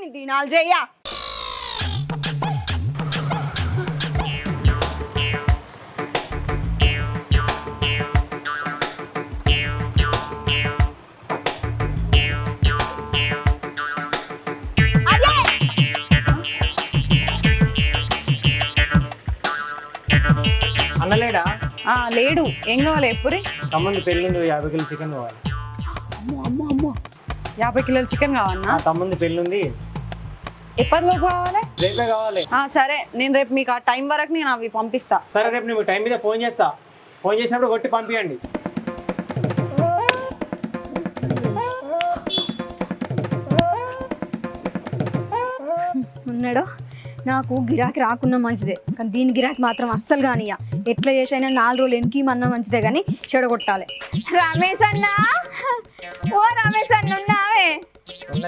నీ దినాలు చెయ్య. అన్నలేడా? లేడు. ఏం కావాలి ఎప్పుడు? తమ్ముంది పెళ్ళి ఉంది, 50 కిలో చికెన్ కావాలి. అమ్మో 50 కిలోల చికెన్ కావాలన్నా? తమ్ముంది పెళ్ళి ఉంది. ఎప్పటిలోపు కావాలి? రేపే కావాలి. సరే, నేను రేపు మీకు ఆ టైం వరకు నేను అవి పంపిస్తా. సరే, రేపు నీకు టైం మీద ఫోన్ చేస్తా. ఫోన్ చేసినప్పుడు కొట్టి పంపించండి. ఉన్నాడు. నాకు గిరాకీ రాకున్నా మంచిదే, కానీ దీని గిరాకీ మాత్రం అస్సలు కానియ్య. ఎట్లా చేసైనా 4 రోజులు ఎనికిమన్నా మంచిదే కానీ చెడగొట్టాలి. రమేష్ అన్న, ఓ రమేష్ అన్న,